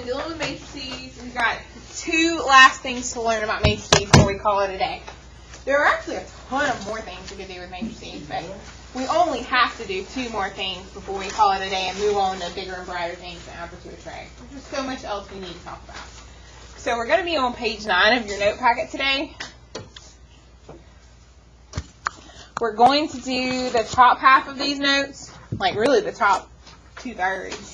dealing with matrices. We've got 2 last things to learn about matrices before we call it a day. There are actually a ton of more things we could do with matrices, but we only have to do 2 more things before we call it a day and move on to bigger and brighter things in algebra 2 or trig. There's just so much else we need to talk about. So we're going to be on page 9 of your note packet today. We're going to do the top half of these notes, like really the top 2/3.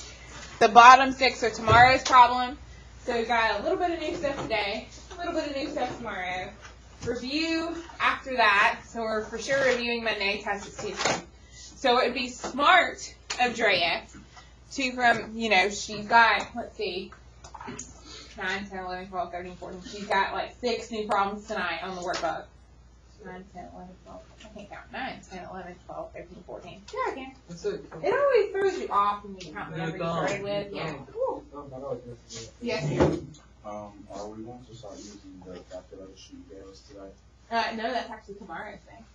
The bottom 6 are tomorrow's problem. So we've got a little bit of new stuff today, a little bit of new stuff tomorrow. Review after that. So we're for sure reviewing Monday, test it Tuesday. So it would be smart of Drea to she's got, let's see, 9, 10, 11, 12, 13, 14. She's got like 6 new problems tonight on the workbook. 9, 10, 11, 12. I can't count. 9, 10, 11, 12, 13, 14. Yeah, I can. It always throws you off when you count the number you started with. Yeah. Yes. Are we going to start using the calculator sheet you gave us today? No, that's actually tomorrow's thing.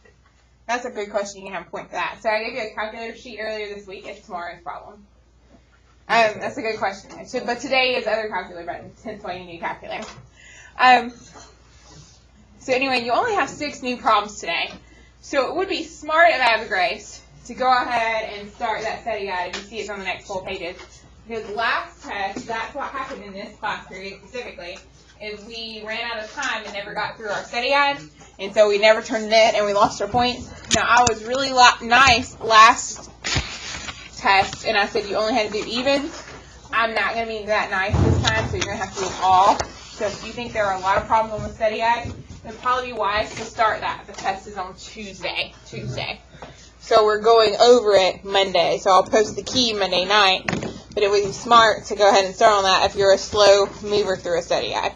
That's a good question. You can have a point for that. So I gave you a calculator sheet earlier this week. It's tomorrow's problem. That's a good question. But today is other calculator buttons. Hence why you need a calculator. So anyway, you only have 6 new problems today. So it would be smart of Abigrace to go ahead and start that study guide. If you see it's on the next 4 pages. Because last test, that's what happened in this class period specifically, is we ran out of time and never got through our study guide. And so we never turned it in and we lost our points. Now, I was really nice last test, and I said you only had to do evens. I'm not going to be that nice this time, so you're going to have to do all. So if you think there are a lot of problems on the study guide, it would probably be wise to start that. The test is on Tuesday. So we're going over it Monday. So I'll post the key Monday night. But it would be smart to go ahead and start on that if you're a slow mover through a study guide.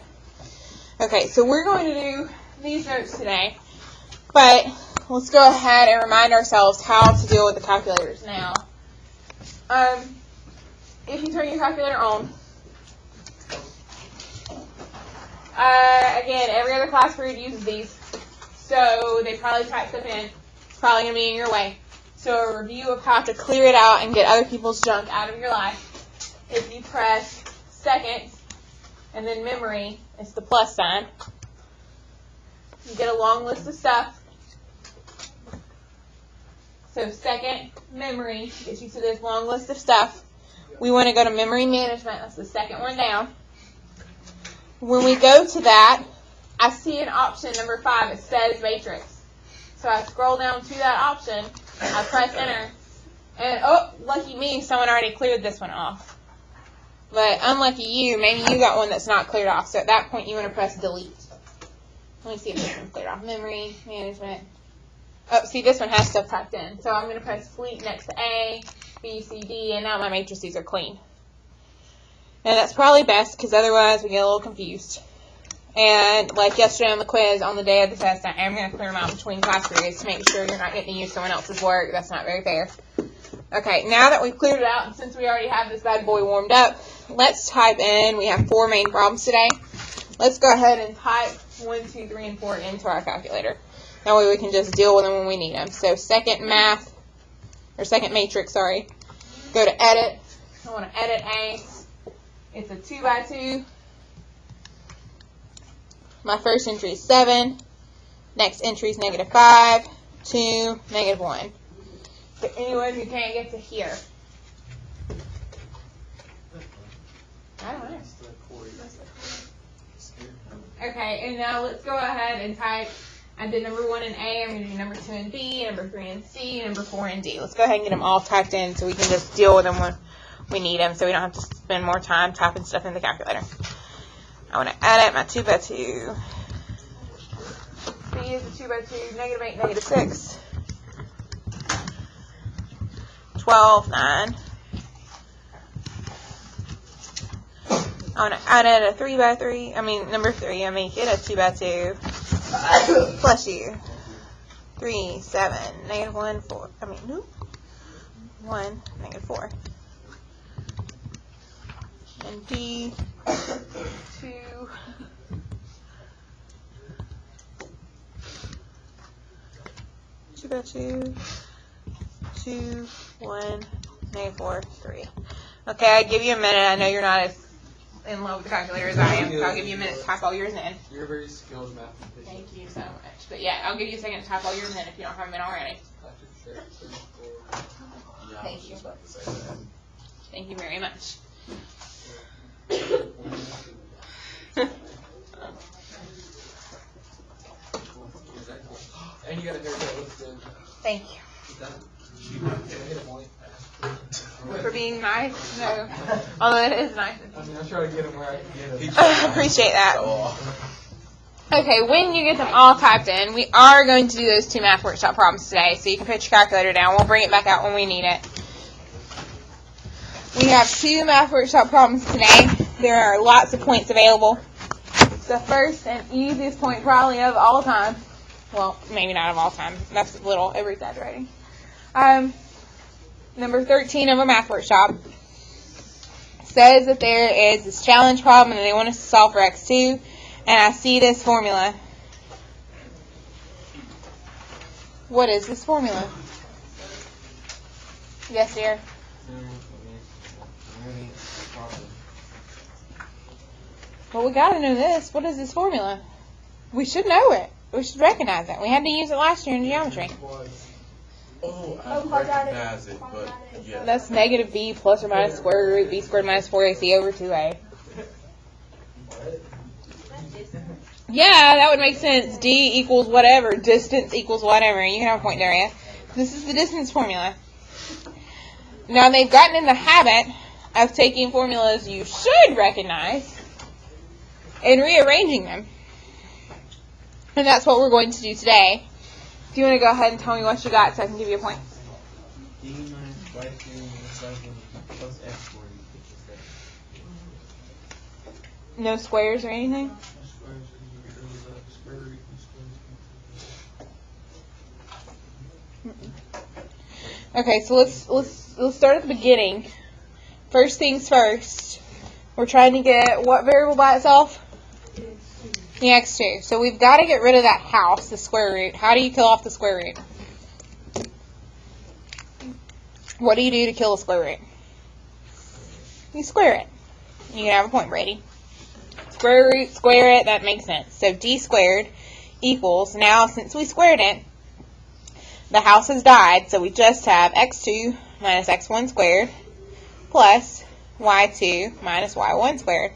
Okay, so we're going to do these notes today. But let's go ahead and remind ourselves how to deal with the calculators now. If you turn your calculator on, again, every other class period uses these, so they probably type stuff in. It's probably going to be in your way. So a review of how to clear it out and get other people's junk out of your life. If you press second and then memory, it's the plus sign. You get a long list of stuff. So second, memory, gets you to this long list of stuff. We want to go to memory management. That's the second one down. When we go to that, I see an option number 5. It says matrix. So I scroll down to that option. I press enter. And, oh, lucky me, someone already cleared this one off. But unlucky you, maybe you got one that's not cleared off. So at that point, you want to press delete. Let me see if this one's cleared off. Memory management. Oh, see, this one has stuff typed in. So I'm going to press delete next to A, B, C, D, and now my matrices are clean. And that's probably best because otherwise we get a little confused. And like yesterday on the quiz, on the day of the test, I am going to clear them out between class periods to make sure you're not getting to use someone else's work. That's not very fair. Okay, now that we've cleared it out, and since we already have this bad boy warmed up, let's type in. We have 4 main problems today. Let's go ahead and type 1, 2, 3, and 4 into our calculator. That way we can just deal with them when we need them. So second matrix, sorry. Go to edit. I want to edit A. It's a 2 by 2. My first entry is 7. Next entry is -5, 2, -1. For anyone who can't get to here. I don't know. Okay, and now let's go ahead and type. I did number 1 in A. I'm going to do number 2 in B, number 3 in C, number 4 in D. Let's go ahead and get them all typed in so we can just deal with them when we need them, so we don't have to spend more time typing stuff in the calculator. I want to edit my 2 by 2. B is a 2 by 2, -8, -6. 12, 9. I want to edit a 3 by 3. Number 3. I make it a 2 by 2. Plus U. 3, 7, -1, 4. 1, -4. And D, 2, 2 by 2, 2, 1, -4, 3. Okay, I give you a minute. I know you're not as in love with the calculator as I am, so I'll give you a minute to type all yours in. You're a very skilled mathematician. Thank you so much. But yeah, I'll give you a second to type all yours in if you don't have them in already. Yeah, I Thank was you. just about to say that. Thank you very much. And you got a haircut. Looks good. Thank you. Can I get a point? For being nice? No. Although it is nice. I mean, I'm trying to get him where I can get him. I appreciate that. Okay, when you get them all typed in, we are going to do those 2 math workshop problems today, so you can put your calculator down. We'll bring it back out when we need it. We have 2 math workshop problems today. There are lots of points available. The first and easiest point probably of all time. Well, maybe not of all time. That's a little over-exaggerating. Number 13 of a math workshop says that there is this challenge problem and they want us to solve for x2. And I see this formula. What is this formula? Yes, dear? Well, we gotta know this. What is this formula? We should know it. We should recognize it. We had to use it last year in geometry. Oh, I recognize it, but yeah. That's negative b plus or minus square root b squared minus 4ac over 2a. Yeah, that would make sense. D equals whatever. Distance equals whatever. You can have a point there, yeah? This is the distance formula. Now, they've gotten in the habit of taking formulas you should recognize and rearranging them. And that's what we're going to do today. Do you want to go ahead and tell me what you got so I can give you a point? D minus y2 minus y1 plus x squared equals that. No squares or anything? Okay, so let's start at the beginning. First things first. We're trying to get what variable by itself? The x2. So we've got to get rid of that house, the square root. How do you kill off the square root? What do you do to kill a square root? You square it. You can have a point, Brady. Square root, square it, that makes sense. So d squared equals, now since we squared it, the house has died, so we just have x2 minus x1 squared plus y2 minus y1 squared.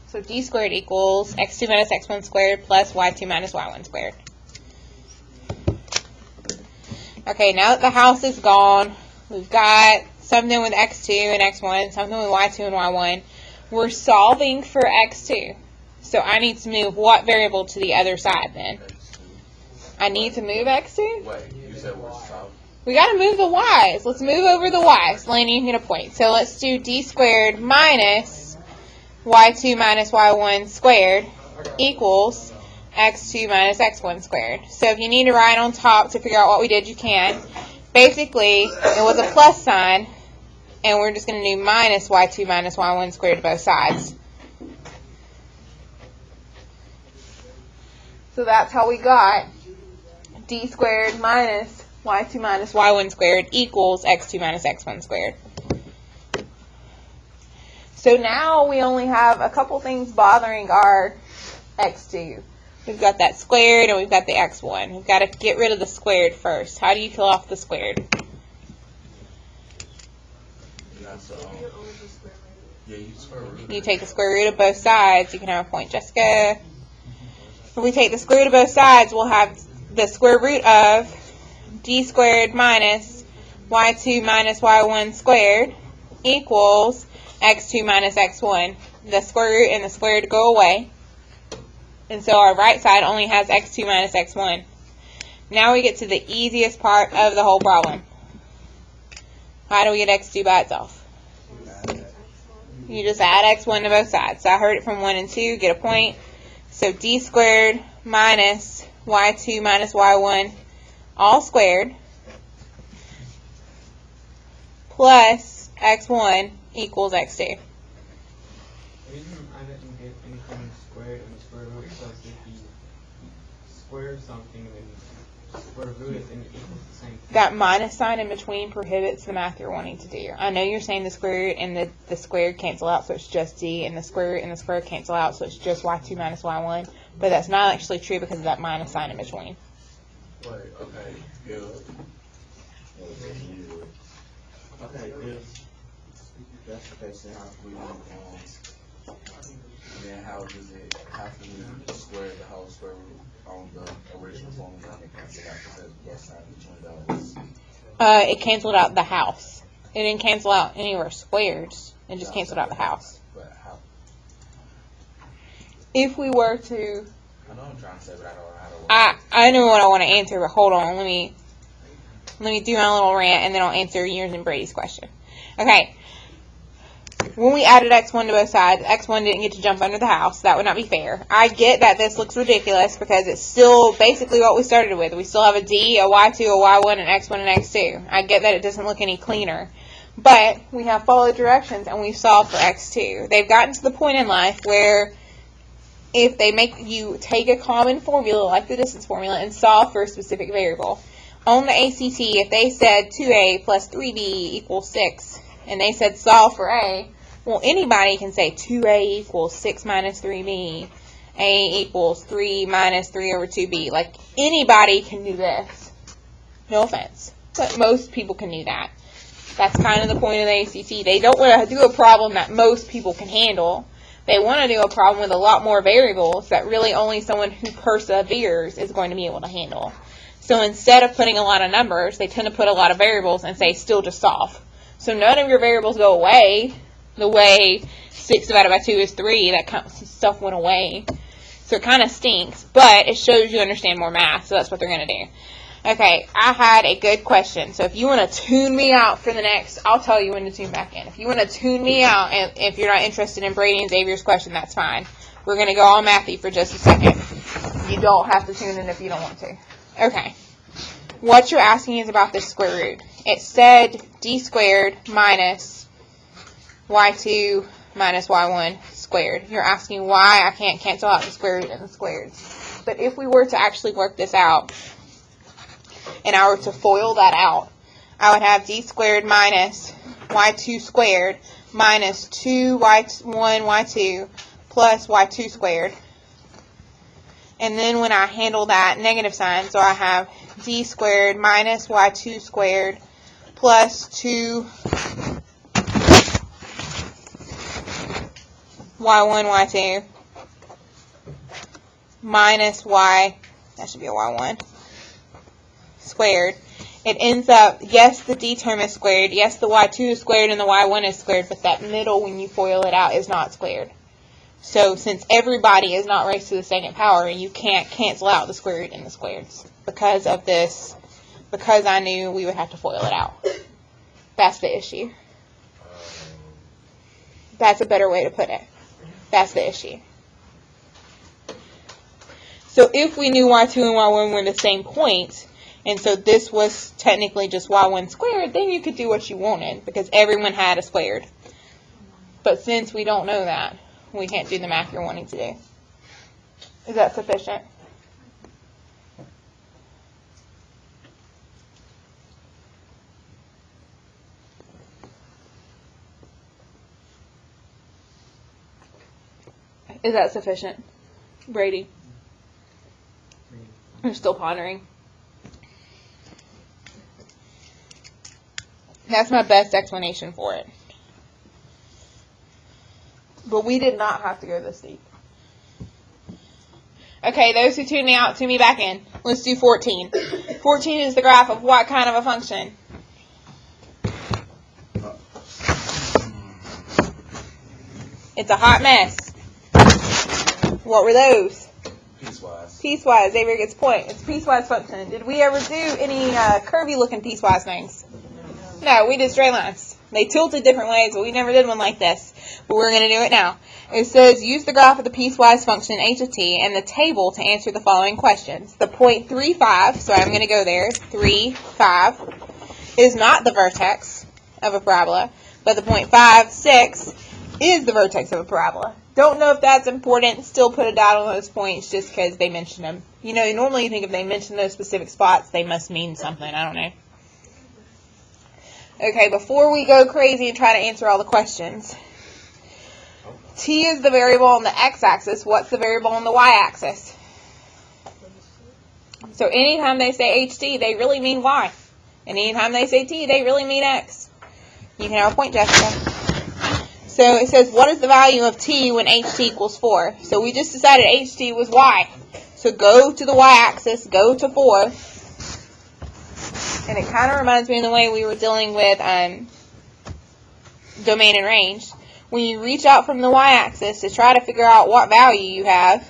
So d squared equals x2 minus x1 squared plus y2 minus y1 squared. Okay, now that the house is gone, we've got something with x2 and x1, something with y2 and y1. We're solving for x2. So I need to move what variable to the other side then? I need to move x2? Wait, you said we're solving. We got to move the y's. Let's move over the y's. Laney, you can get a point. So let's do d squared minus y2 minus y1 squared equals x2 minus x1 squared. So if you need to write on top to figure out what we did, you can. Basically, it was a plus sign, and we're just going to do minus y2 minus y1 squared to both sides. So that's how we got d squared minus y2 minus y1 squared equals x2 minus x1 squared. So now we only have a couple things bothering our x2. We've got that squared and we've got the x1. We've got to get rid of the squared first. How do you kill off the squared? You take the square root of both sides. You can have a point, Jessica. If we take the square root of both sides, we'll have the square root of d squared minus y2 minus y1 squared equals x2 minus x1. The square root and the squared go away. And so our right side only has x2 minus x1. Now we get to the easiest part of the whole problem. How do we get x2 by itself? You just add x1 to both sides. So I heard it from 1 and 2, get a point. So d squared minus y2 minus y1 all squared plus x1 equals x2. The reason I didn't get anything squared in the square root is because if you square something, then square root it, then it equals the same that minus sign in between prohibits the math you're wanting to do. I know you're saying the square root and the squared cancel out, so it's just d, and the square root and the square cancel out, so it's just y2 minus y1. But that's not actually true because of that minus sign in between. Wait, okay, yeah. Okay, if that's the case, then how can we then how does it, how can we square the whole square root on the original formula and cancel out because there's plus sign between those? It canceled out the house. It didn't cancel out any of our squares. It just canceled out the house. But how? If we were to, I know I'm trying to say, but I don't know how to work. I know what I want to answer, but hold on, let me do my little rant, and then I'll answer yours and Brady's question. Okay. When we added x1 to both sides, x1 didn't get to jump under the house. That would not be fair. I get that this looks ridiculous because it's still basically what we started with. We still have a d, a y2, a y1, an x1, and x2. I get that it doesn't look any cleaner. But we have followed directions, and we've solved for x2. They've gotten to the point in life where if they make you take a common formula like the distance formula and solve for a specific variable. On the ACT, if they said 2a plus 3b equals 6, and they said solve for a, well, anybody can say 2a equals 6 minus 3b, a equals 3 minus 3 over 2b. Like, anybody can do this. No offense. But most people can do that. That's kind of the point of the ACT. They don't want to do a problem that most people can handle. They want to do a problem with a lot more variables that really only someone who perseveres is going to be able to handle. So instead of putting a lot of numbers, they tend to put a lot of variables and say still just solve. So none of your variables go away the way 6 divided by 2 is 3. That kind of stuff went away. So it kind of stinks, but it shows you understand more math, so that's what they're going to do. Okay, I had a good question. So if you want to tune me out for the next, I'll tell you when to tune back in. If you want to tune me out, and if you're not interested in Brady and Xavier's question, that's fine. We're going to go all mathy for just a second. You don't have to tune in if you don't want to. Okay. What you're asking is about this square root. It said d squared minus y2 minus y1 squared. You're asking why I can't cancel out the square root and the squareds. But if we were to actually work this out, and I were to FOIL that out, I would have d squared minus y2 squared minus 2y1 y2 plus y2 squared. And then when I handle that negative sign, so I have d squared minus y2 squared plus 2 y1 y2 minus y, that should be a y1, squared. It ends up, yes, the d term is squared, yes, the y2 is squared and the y1 is squared, but that middle, when you FOIL it out, is not squared. So since everybody is not raised to the second power, you can't cancel out the square root and the squareds because of this, because I knew we would have to FOIL it out. That's the issue. That's a better way to put it. That's the issue. So if we knew y2 and y1 were the same point, and so this was technically just y1 squared, then you could do what you wanted because everyone had a squared. But since we don't know that, we can't do the math you're wanting to do. Is that sufficient? Is that sufficient, Brady? You're still pondering. That's my best explanation for it. But we did not have to go this deep. Okay, those who tuned me out, tune me back in. Let's do 14. 14 is the graph of what kind of a function? It's a hot mess. What were those? Piecewise. Piecewise. Xavier gets a point. It's a piecewise function. Did we ever do any curvy-looking piecewise things? No, we did straight lines. They tilted different ways, but we never did one like this. But we're going to do it now. It says, use the graph of the piecewise function h of t and the table to answer the following questions. The point 3,5, so I'm going to go there, 3,5, is not the vertex of a parabola, but the point 5,6 is the vertex of a parabola. Don't know if that's important. Still put a dot on those points just because they mention them. You know, normally you think if they mention those specific spots, they must mean something. I don't know. Okay, before we go crazy and try to answer all the questions. T is the variable on the x-axis. What's the variable on the y-axis? So anytime they say HT, they really mean y. And anytime they say T, they really mean x. You can have a point, Jessica. So it says, what is the value of T when HT equals 4? So we just decided HT was y. So go to the y-axis, go to 4. And it kind of reminds me of the way we were dealing with domain and range. When you reach out from the y-axis to try to figure out what value you have,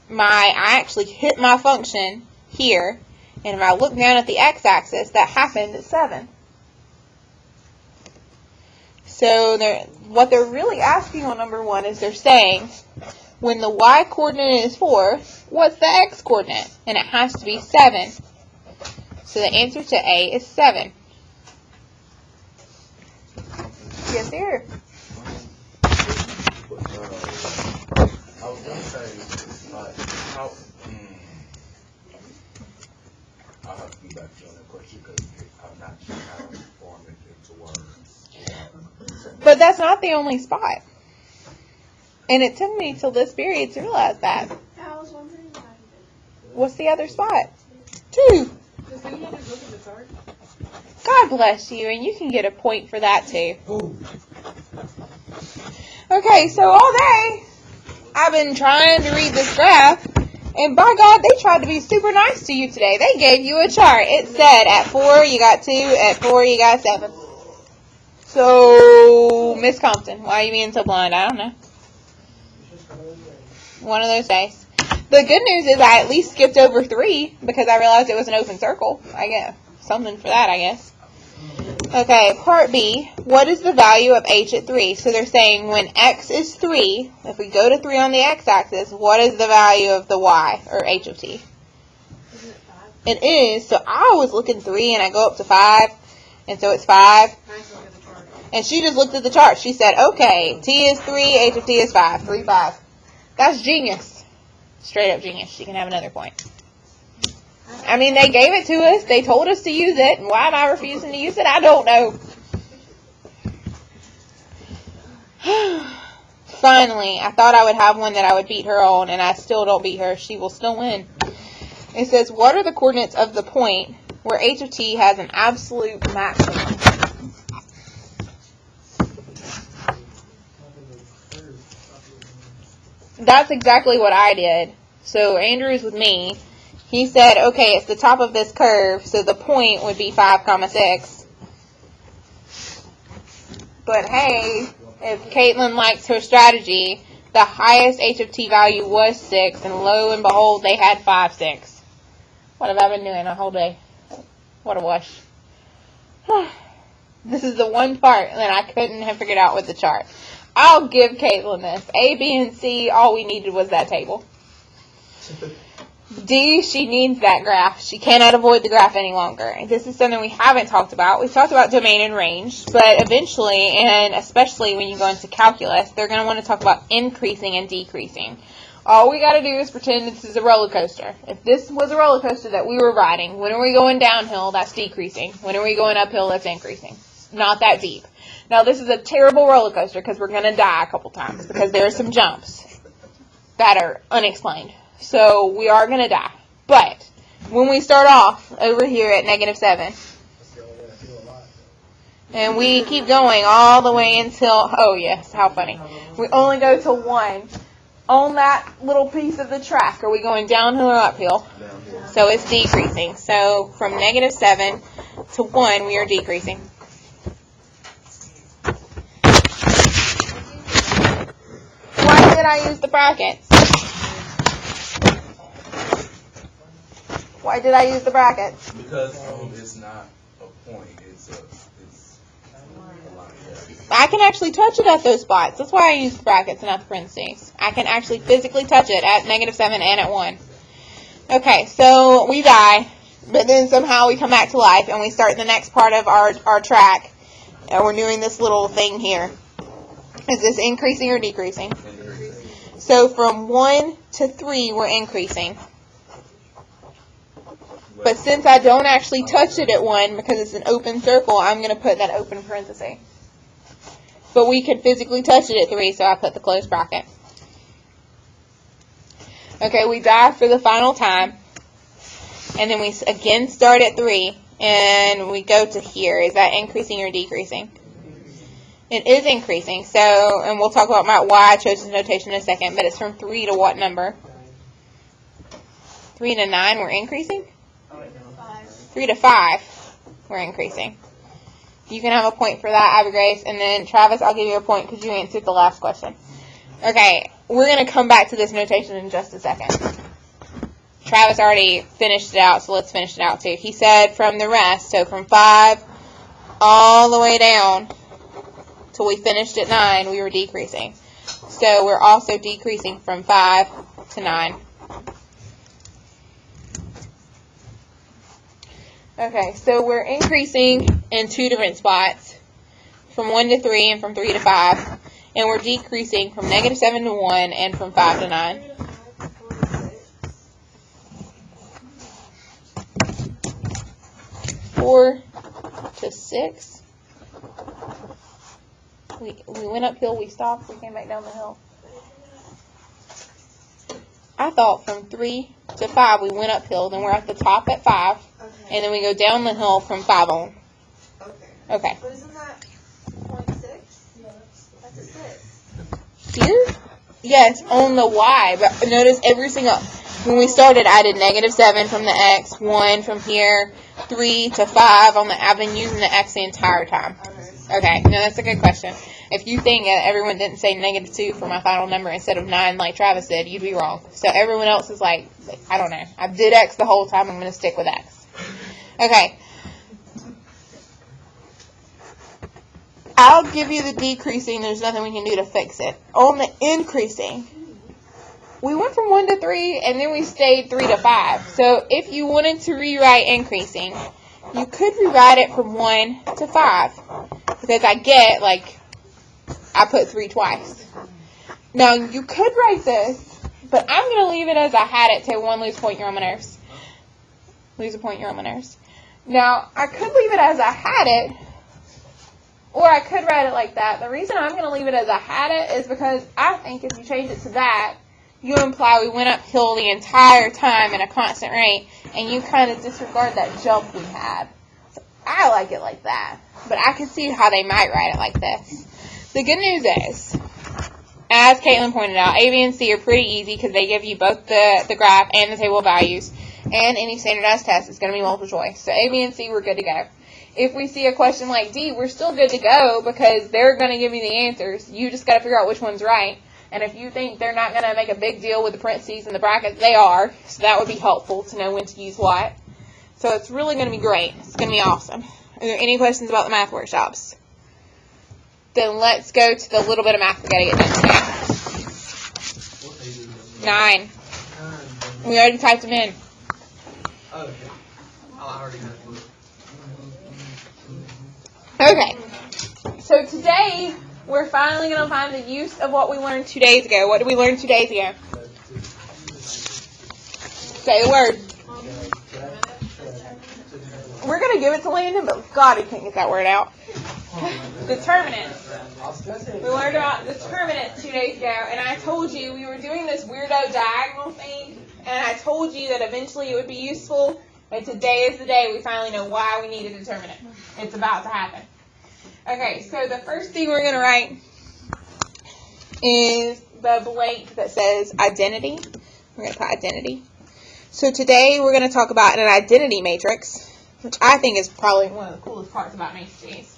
I actually hit my function here, and if I look down at the x-axis, that happened at 7. So what they're really asking on number 1 is they're saying, when the y-coordinate is 4, what's the x-coordinate? And it has to be 7. So the answer to A is 7. Yes, sir. I was going to say, how, I'll have to be back to you on that question because I'm not sure how to form it into words. But that's not the only spot. And it took me till this period to realize that. I was wondering why. What's the other spot? 2. Because we had to look at the chart. God bless you, and you can get a point for that too. Okay, so all day I've been trying to read this graph, and by God, they tried to be super nice to you today. They gave you a chart. It said at 4 you got 2, at 4 you got 7. So, Miss Compton, why are you being so blind? I don't know. One of those days. The good news is I at least skipped over 3 because I realized it was an open circle. I get something for that, I guess. Okay, part B. What is the value of h at 3? So they're saying when x is 3, if we go to 3 on the x-axis, what is the value of the y, or h of t? Isn't it 5? It is. So I was looking 3 and I go up to 5, and so it's 5. Nice look at the chart. And she just looked at the chart. She said, okay, t is 3, h of t is 5. 3, 5. That's genius. Straight up genius. She can have another point. I mean, they gave it to us. They told us to use it. And why am I refusing to use it? I don't know. Finally, I thought I would have one that I would beat her on, and I still don't beat her. She will still win. It says, what are the coordinates of the point where h of t has an absolute maximum? That's exactly what I did. So Andrew's with me. He said, okay, it's the top of this curve, so the point would be 5, 6. But hey, if Caitlin likes her strategy, the highest h of t value was 6, and lo and behold, they had 5, 6. What have I been doing a whole day? What a wash. This is the one part that I couldn't have figured out with the chart. I'll give Caitlin this. A, B, and C, all we needed was that table. D, she needs that graph. She cannot avoid the graph any longer. This is something we haven't talked about. We've talked about domain and range, but eventually, and especially when you go into calculus, they're going to want to talk about increasing and decreasing. All we got to do is pretend this is a roller coaster. If this was a roller coaster that we were riding, when are we going downhill? That's decreasing. When are we going uphill? That's increasing. Not that deep. Now, this is a terrible roller coaster because we're going to die a couple times because there are some jumps that are unexplained. So we are going to die. But when we start off over here at -7, and we keep going all the way until, oh yes, how funny. We only go to 1 on that little piece of the track. Are we going downhill or uphill? Downhill. So it's decreasing. So from -7 to 1, we are decreasing. Why did I use the brackets? Why did I use the brackets? Because it's not a point, it's a line. I can actually touch it at those spots. That's why I use the brackets and not the parentheses. I can actually physically touch it at -7 and at 1. Okay, so we die, but then somehow we come back to life and we start the next part of our track. And we're doing this little thing here. Is this increasing or decreasing? So from 1 to 3, we're increasing. But since I don't actually touch it at 1 because it's an open circle, I'm going to put that open parenthesis. But we could physically touch it at 3, so I put the closed bracket. Okay, we dive for the final time. And then we again start at 3. And we go to here. Is that increasing or decreasing? It is increasing. So, and we'll talk about why I chose this notation in a second. But it's from 3 to what number? 3 to 9, we're increasing? 3 to 5, we're increasing. You can have a point for that, Ivy Grace. And then, Travis, I'll give you a point because you answered the last question. Okay, we're going to come back to this notation in just a second. Travis already finished it out, so let's finish it out too. He said from the rest, so from 5 all the way down till we finished at 9, we were decreasing. So we're also decreasing from 5 to 9. Okay, so we're increasing in 2 different spots, from 1 to 3 and from 3 to 5. And we're decreasing from -7 to 1 and from 5 to 9. 4 to 6. We went uphill, we stopped, we came back down the hill. I thought from 3 to 5 we went uphill, then we're at the top at 5, and then we go down the hill from 5 on. Okay. But isn't that 0.6? That's a 6. Here? Yes, on the Y, but notice every single, when we started I did -7 from the X, 1 from here, 3 to 5 on the, I've been using the X the entire time. Okay, no, that's a good question. If you think that everyone didn't say -2 for my final number instead of 9 like Travis said, you'd be wrong. So everyone else is like, I don't know. I did X the whole time, I'm going to stick with X. Okay. I'll give you the decreasing, there's nothing we can do to fix it. On the increasing, we went from 1 to 3, and then we stayed 3 to 5. So if you wanted to rewrite increasing, you could rewrite it from 1 to 5. Because I get, like, I put 3 twice. Now, you could write this, but I'm going to leave it as I had it. Take 1, lose a point, you're on my nerves. Lose a point, you're on my nerves. Now, I could leave it as I had it, or I could write it like that. The reason I'm going to leave it as I had it is because I think if you change it to that, you imply we went uphill the entire time at a constant rate, and you kind of disregard that jump we had. So I like it like that, but I can see how they might write it like this. The good news is, as Caitlin pointed out, A, B, and C are pretty easy because they give you both the graph and the table of values, and any standardized test is going to be multiple choice. So A, B, and C, we're good to go. If we see a question like D, we're still good to go because they're going to give you the answers. You just got to figure out which one's right. And if you think they're not going to make a big deal with the parentheses and the brackets, they are. So that would be helpful to know when to use what. So it's really going to be great. It's going to be awesome. Are there any questions about the math workshops? Then let's go to the little bit of math we got to get done today. 9. We already typed them in. Okay. I already have one. Okay. So today, we're finally going to find the use of what we learned 2 days ago. What did we learn 2 days ago? Say the word. We're going to give it to Landon, but God, he can't get that word out. Determinants. We learned about determinants 2 days ago, and I told you we were doing this weirdo diagonal thing, and I told you that eventually it would be useful, and today is the day we finally know why we need a determinant. It's about to happen. Okay, so the first thing we're going to write is the blank that says identity. We're going to put identity. So today we're going to talk about an identity matrix, which I think is probably one of the coolest parts about matrices.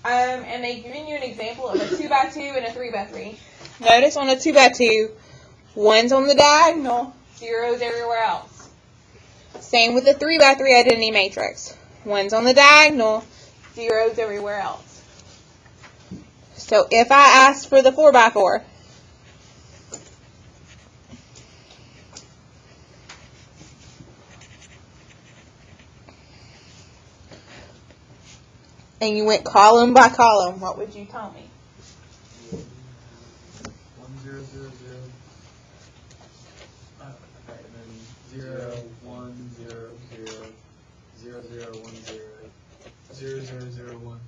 And they've given you an example of a 2x2 and a 3x3. Notice on a 2x2, 1's on the diagonal, 0's everywhere else. Same with the 3x3 identity matrix. 1's on the diagonal, 0's everywhere else. So if I asked for the 4x4, and you went column by column, what would you tell me? 1 0 0 0. Okay, and then 0, 1, 0, 0, 0, 0, 1, 0, 0, 0, 0, 1.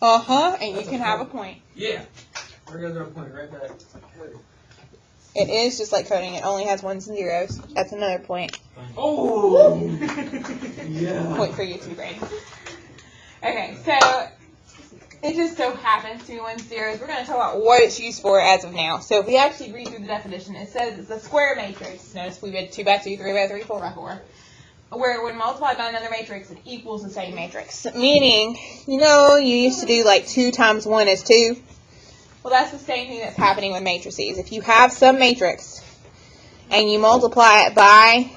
Uh-huh, and you can have a point. Yeah. There goes our point right back. It is just like coding. It only has ones and zeros. That's another point. Oh! Yeah. Point for you too, Brady. Okay, so it just so happens to be ones and zeros. We're going to talk about what it's used for as of now. So if we actually read through the definition, it says it's a square matrix. Notice we read 2 by 2, 3 by 3, 4 by 4. Where when multiplied by another matrix, it equals the same matrix. Meaning, you used to do like 2 times 1 is 2. Well, that's the same thing that's happening with matrices. If you have some matrix and you multiply it by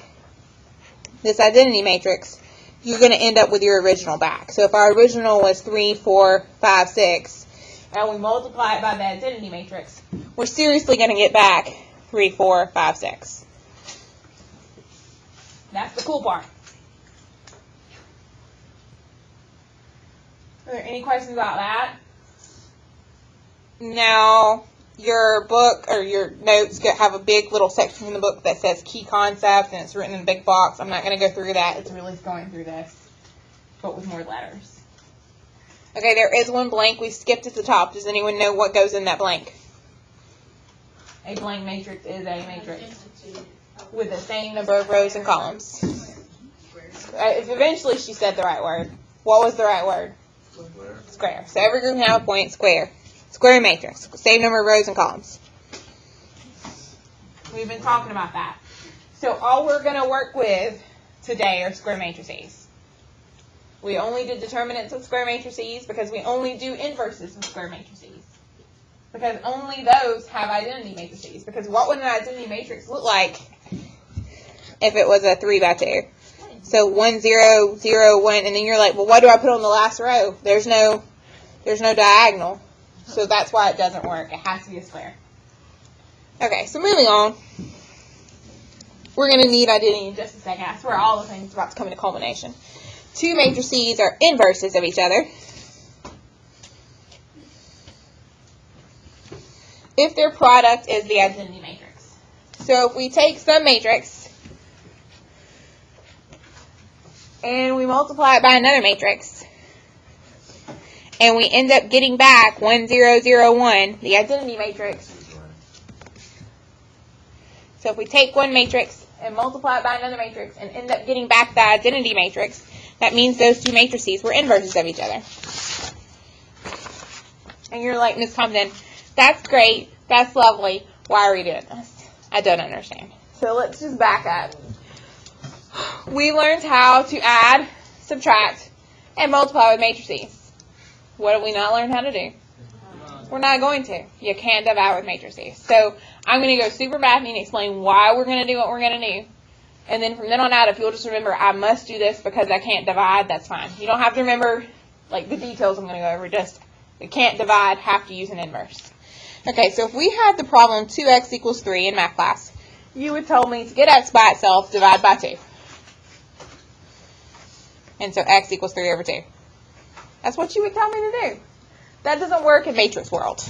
this identity matrix, you're going to end up with your original back. So if our original was 3, 4, 5, 6, and we multiply it by the identity matrix, we're seriously going to get back 3, 4, 5, 6. That's the cool part. Are there any questions about that? Now, your book or your notes have a big little section in the book that says key concepts, and it's written in a big box. I'm not going to go through that. It's really going through this, but with more letters. Okay, there is one blank we skipped at the top. Does anyone know what goes in that blank? A blank matrix is a matrix with the same number of rows and columns. If eventually she said the right word. What was the right word? Square. Square. So every group can have a point. Square. Square matrix. Same number of rows and columns. We've been talking about that. So all we're going to work with today are square matrices. We only did determinants of square matrices because we only do inverses of square matrices. Because only those have identity matrices. Because what would an identity matrix look like if it was a 3 by 2? So 1, 0, 0, 1, and then you're like, well, what do I put on the last row? There's no diagonal. So that's why it doesn't work. It has to be a square. Okay, so moving on. We're going to need identity in just a second. That's where all the things are about to come into culmination. 2 matrices are inverses of each other if their product is the identity matrix. So if we take some matrix and we multiply it by another matrix, and we end up getting back 1, 0, 0, 1, the identity matrix. So if we take one matrix and multiply it by another matrix and end up getting back the identity matrix, that means those 2 matrices were inverses of each other. And you're like, Ms. Compton, that's great, that's lovely, why are we doing this? I don't understand. So let's just back up. We learned how to add, subtract, and multiply with matrices. What have we not learned how to do? We're not going to. You can't divide with matrices. So I'm going to go super mathy and explain why we're going to do what we're going to do. And then from then on out, if you'll just remember, I must do this because I can't divide, that's fine. You don't have to remember like the details I'm going to go over. Just, you can't divide, have to use an inverse. Okay, so if we had the problem 2x equals 3 in math class, you would tell me to get x by itself, divide by 2. And so x equals 3 over 2. That's what you would tell me to do. That doesn't work in matrix world.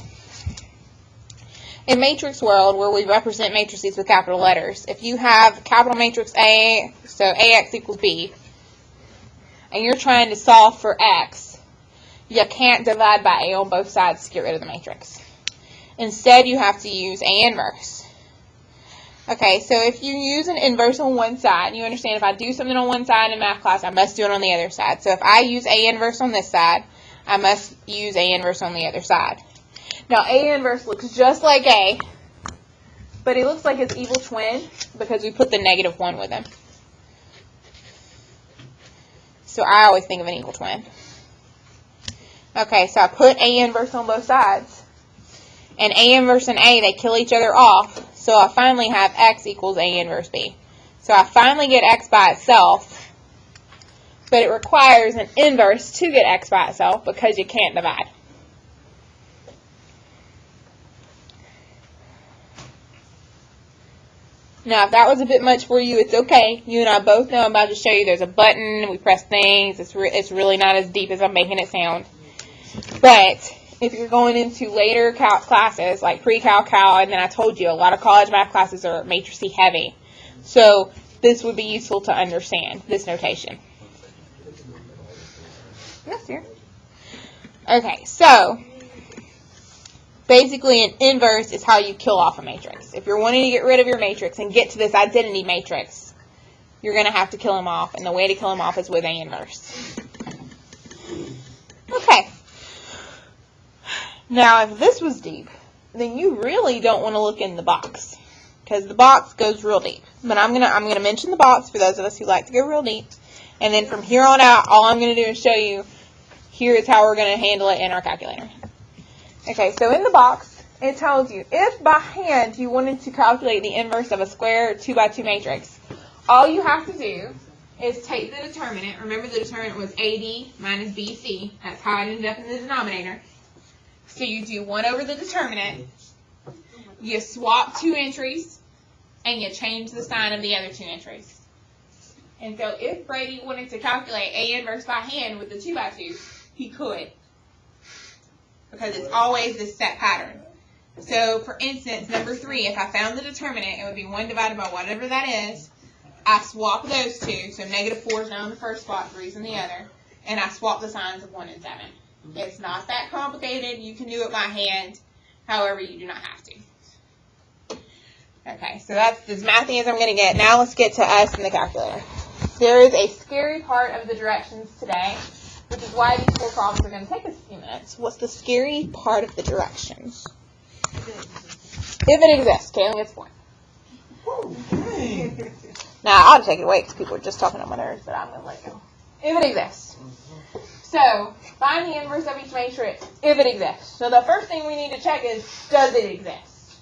In matrix world, where we represent matrices with capital letters, if you have capital matrix A, so AX equals B, and you're trying to solve for X, you can't divide by A on both sides to get rid of the matrix. Instead, you have to use A inverse. Okay, so if you use an inverse on one side, you understand if I do something on one side in math class, I must do it on the other side. So if I use A inverse on this side, I must use A inverse on the other side. Now, A inverse looks just like A, but it looks like its evil twin because we put the negative 1 with them. So I always think of an evil twin. Okay, so I put A inverse on both sides. And A inverse and A, they kill each other off. So I finally have X equals A inverse B. So I finally get X by itself, but it requires an inverse to get X by itself because you can't divide. Now, if that was a bit much for you, it's okay. You and I both know I'm about to show you there's a button, we press things. It's really not as deep as I'm making it sound. But if you're going into later calc classes, like pre-calc, and then I told you, a lot of college math classes are matrice heavy. So this would be useful to understand, this notation. Yes, dear. Okay, so basically an inverse is how you kill off a matrix. If you're wanting to get rid of your matrix and get to this identity matrix, you're going to have to kill them off, and the way to kill them off is with an inverse. Okay. Now, if this was deep, then you really don't want to look in the box, because the box goes real deep. But I'm gonna mention the box for those of us who like to go real deep, and then from here on out, all I'm going to do is show you, here is how we're going to handle it in our calculator. Okay, so in the box, it tells you, if by hand you wanted to calculate the inverse of a square 2x2 matrix, all you have to do is take the determinant. Remember, the determinant was AD minus BC. That's how it ended up in the denominator. So you do 1 over the determinant, you swap 2 entries, and you change the sign of the other 2 entries. And so if Brady wanted to calculate A inverse by hand with the 2x2, he could, because it's always this set pattern. So, for instance, number 3, if I found the determinant, it would be 1 divided by whatever that is. I swap those two, so negative 4 is now in the first spot, 3 is in the other, and I swap the signs of 1 and 7. It's not that complicated. You can do it by hand. However, you do not have to. Okay, so that's as mathy as I'm going to get. Now let's get to us in the calculator. There is a scary part of the directions today, which is why these 4 problems are going to take us a few minutes. What's the scary part of the directions? If it exists. Kaylin gets 1. Now, I ought to take it away because people are just talking on my nerves, but I'm going to let go. If it exists. So, find the inverse of each matrix if it exists. So the first thing we need to check is, does it exist?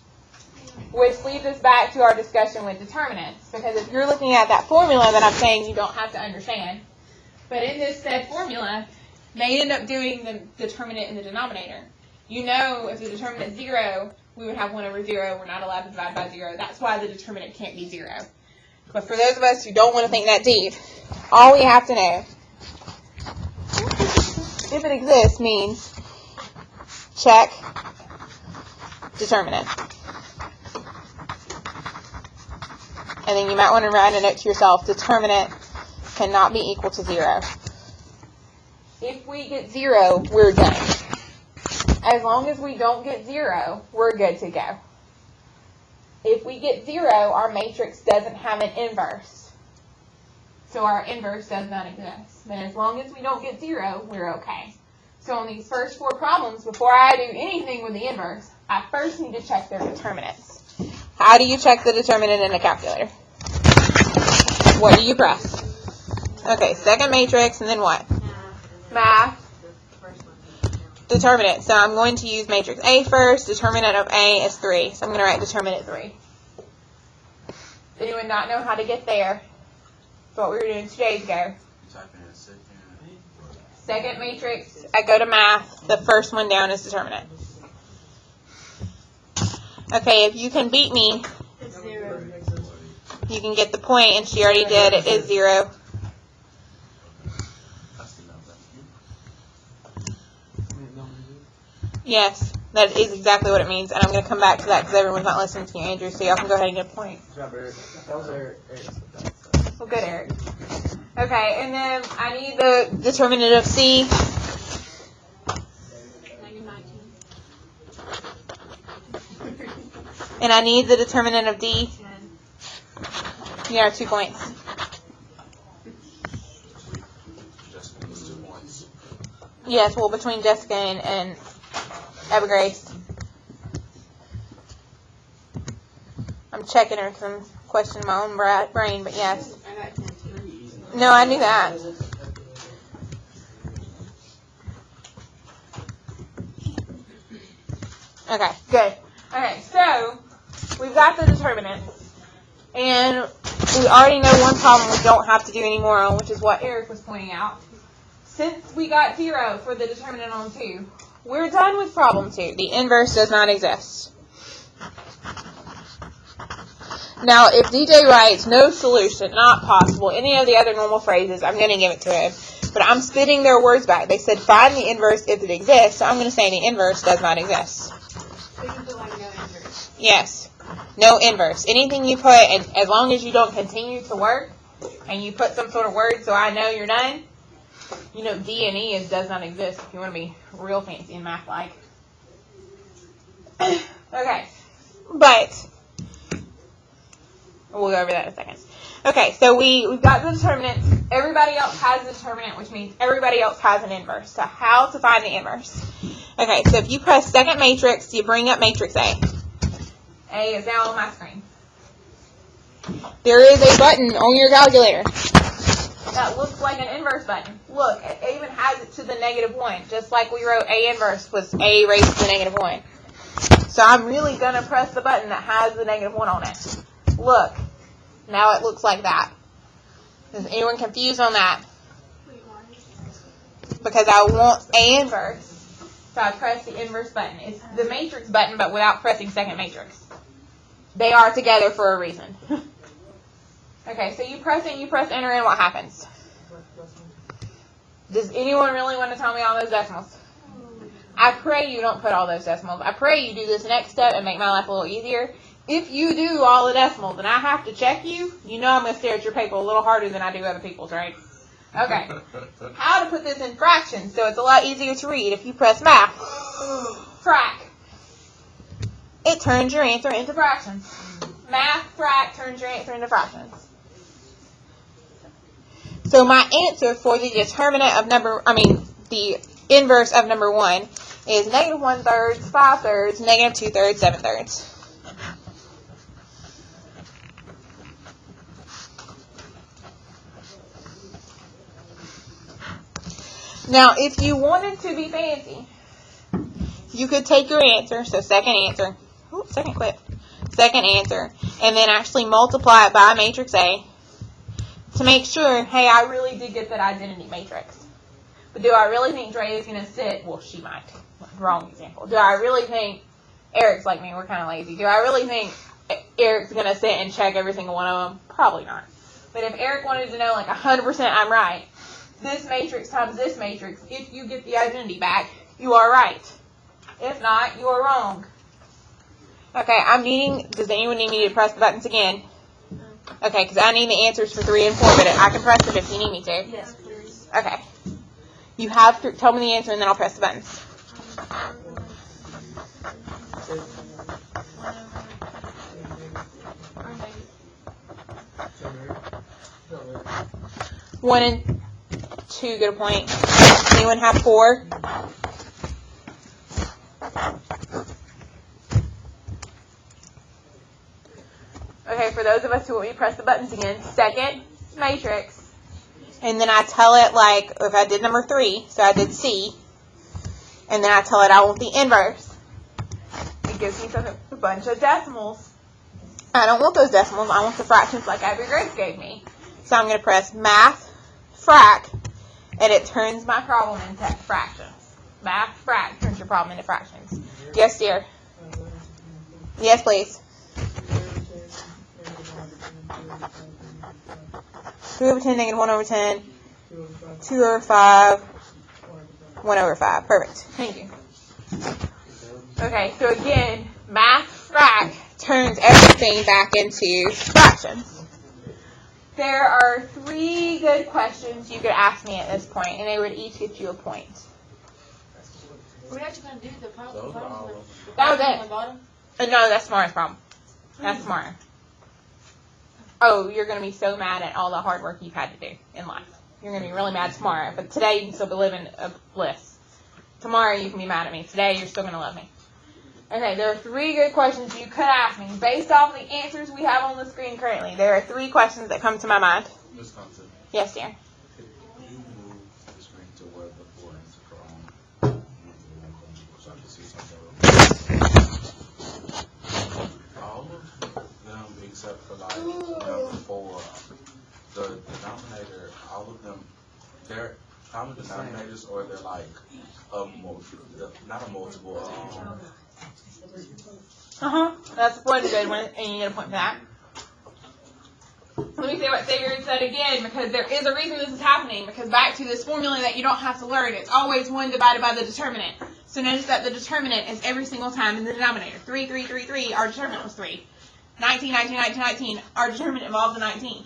Which leads us back to our discussion with determinants. Because if you're looking at that formula that I'm saying you don't have to understand, but in this said formula, they end up doing the determinant in the denominator. You know, if the determinant is 0, we would have 1 over 0. We're not allowed to divide by 0. That's why the determinant can't be 0. But for those of us who don't want to think that deep, all we have to know, if it exists, means check determinant. And then you might want to write a note to yourself, determinant cannot be equal to 0. If we get 0, we're done. As long as we don't get 0, we're good to go. If we get 0, our matrix doesn't have an inverse. So our inverse does not exist. But as long as we don't get 0, we're okay. So on these first 4 problems, before I do anything with the inverse, I first need to check their determinants. How do you check the determinant in a calculator? What do you press? Okay, second matrix, and then what? Math. Determinant. So I'm going to use matrix A first. Determinant of A is 3. So I'm going to write determinant 3. Does anyone not know how to get there? That's what we were doing 2 days ago. Second matrix, I go to math. The first one down is determinant. Okay, if you can beat me, It's 0. you can get the point, and she already did. It is 0. Yes, that is exactly what it means, and I'm going to come back to that because everyone's not listening to you, Andrew, so y'all can go ahead and get a point. Good job, Eric. That was Eric. Well, good, Eric. Okay, and then I need the determinant of C. And I need the determinant of D. Yeah, 2 points. Yes, well, between Jessica and Eva Grace. I'm checking her because I'm questioning my own brain, but yes. No, I knew that. Okay, good. Okay, so we've got the determinant, and we already know one problem we don't have to do anymore on, which is what Eric was pointing out. Since we got 0 for the determinant on 2, we're done with problem 2. The inverse does not exist. Now, if DJ writes no solution, not possible, any of the other normal phrases, I'm going to give it to him. But I'm spitting their words back. They said find the inverse if it exists, so I'm going to say the inverse does not exist. So you feel like no inverse. Yes. No inverse. Anything you put, as long as you don't continue to work, and you put some sort of word so I know you're done, you know D and E does not exist if you want to be real fancy and math-like. Okay, but we'll go over that in a second. Okay, so we've got the determinants. Everybody else has a determinant, which means everybody else has an inverse. So how to find the inverse? Okay, so if you press second matrix, you bring up matrix A. A is now on my screen. There is a button on your calculator that looks like an inverse button. Look, it even has it to the -1, just like we wrote A inverse was A raised to the -1. So I'm really going to press the button that has the -1 on it. Look, now it looks like that. Is anyone confused on that? Because I want A inverse, so I press the inverse button. It's the matrix button, but without pressing second matrix. They are together for a reason. Okay, so you press enter, and what happens? Does anyone really want to tell me all those decimals? I pray you don't put all those decimals. I pray you do this next step and make my life a little easier. If you do all the decimals and I have to check you, you know I'm going to stare at your paper a little harder than I do other people's, right? Okay. How to put this in fractions so it's a lot easier to read. If you press math, frac, it turns your answer into fractions. Math, frac, turns your answer into fractions. So my answer for the determinant of the inverse of number 1 is -1/3, 5/3, -2/3, 7/3. Now, if you wanted to be fancy, you could take your answer, so second answer, second answer, and then actually multiply it by matrix A to make sure, hey, I really did get that identity matrix. But do I really think Dre is going to sit? Well, she might. Wrong example. Do I really think Eric's like me? We're kind of lazy. Do I really think Eric's going to sit and check every single one of them? Probably not. But if Eric wanted to know, like 100% I'm right, this matrix times this matrix, if you get the identity back, you are right. If not, you are wrong. Okay, does anyone need me to press the buttons again? Okay, because I need the answers for 3 and 4, but I can press them if you need me to. Yes, please. Okay. You have to tell me the answer and then I'll press the buttons. One and 2 get a point. Anyone have 4? Okay, for those of us who want me to press the buttons again, second matrix. And then I tell it, like, if I did number 3, so I did C, and then I tell it I want the inverse. It gives me a bunch of decimals. I don't want those decimals. I want the fractions like Abby Grace gave me. So I'm going to press math, frac, and it turns my problem into fractions. Math, frac, turns your problem into fractions. Yes, dear. Yes, please. 3/10, -1/10, 2/5, 1/5. Perfect. Thank you. Okay, so again, math, frac, turns everything back into fractions. There are 3 good questions you could ask me at this point, and they would each get you a point. We're actually going to do the problem. That was it. No, that's Smart's problem. That's Smart. Oh, you're going to be so mad at all the hard work you've had to do in life. You're going to be really mad tomorrow. But today, you can still be living a bliss. Tomorrow, you can be mad at me. Today, you're still going to love me. Okay, there are 3 good questions you could ask me. Based off the answers we have on the screen currently, there are 3 questions that come to my mind. Miss Thompson, Yes, dear. could you move the screen to where the 4 answers are on? So I can see something. All of them, except for like number 4, the denominator, all of them, they're common denominators, or they're like not a multiple. That's one good one, and you get a point for that. Let me say what Sigurd said again, because there is a reason this is happening. Because back to this formula that you don't have to learn, it's always 1 divided by the determinant. So notice that the determinant is every single time in the denominator. 3, 3, 3, 3, our determinant was 3. 19, 19, 19, 19. Our determinant involves a 19.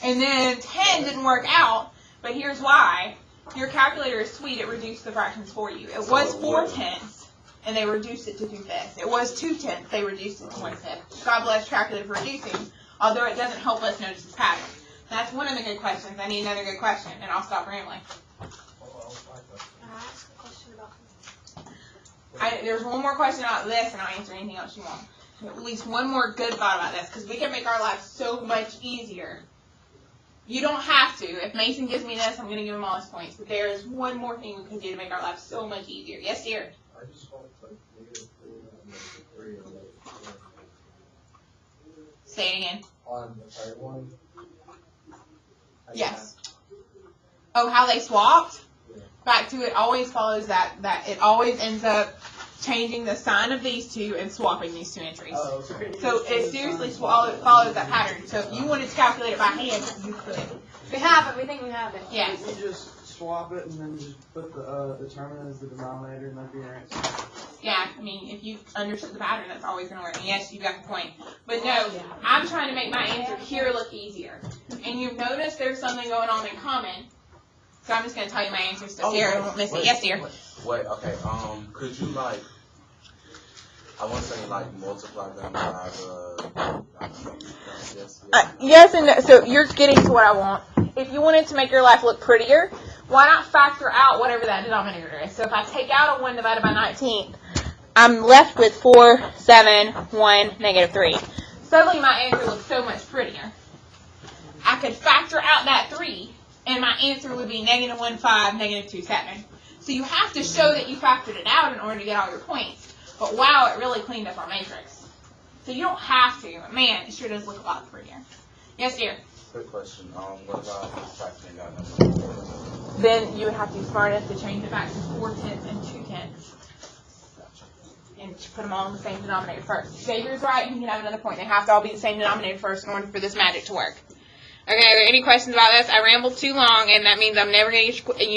And then 10 didn't work out, but here's why. Your calculator is sweet, it reduced the fractions for you. It was 4/10, and they reduced it to 2/5. It was 2/10, they reduced it to 1/5. God bless calculator for reducing, although it doesn't help us notice this pattern. That's one of the good questions. I need another good question, and I'll stop rambling. I asked a question about There's one more question about this, and I'll answer anything else you want. At least one more good thought about this, because we can make our lives so much easier. You don't have to. If Mason gives me this, I'm going to give him all his points. But there is one more thing we can do to make our lives so much easier. Yes, dear? I just want to put -4 and -3 on Say it again. the third one. Yes. Oh, how they swapped? Yeah. Back to it always follows that it always ends up changing the sign of these two and swapping these two entries. Oh, okay. So it seriously follows that pattern. So if you wanted to calculate it by hand, you could. We have it. We think we have it. Yes. You just swap it and then just put the determinant as the denominator and that'd be your answer. Yeah, I mean, if you understood the pattern, that's always going to work. And yes, you got the point. But no, I'm trying to make my answer here look easier. And you've noticed there's something going on in common. So I'm just going to tell you my answer so Sarah won't miss it. Yes, dear. Wait, okay, could you like, I want to say like multiply them by the, Yes and no. So you're getting to what I want. If you wanted to make your life look prettier, why not factor out whatever that denominator is? So if I take out a 1 divided by 19, I'm left with 4, 7, 1, -3. Suddenly my answer looks so much prettier. I could factor out that 3, and my answer would be -1, 5, -2, 7. So you have to show that you factored it out in order to get all your points. But wow, it really cleaned up our matrix. So you don't have to, but man, it sure does look a lot prettier. Yes, dear? Quick question, what about factoring out number? Then you would have to be smart enough to change it back to 4/10 and 2/10. And put them all in the same denominator first. Xavier's right, he can have another point. They have to all be the same denominator first in order for this magic to work. Okay, are there any questions about this? I rambled too long, and that means I'm never going to get you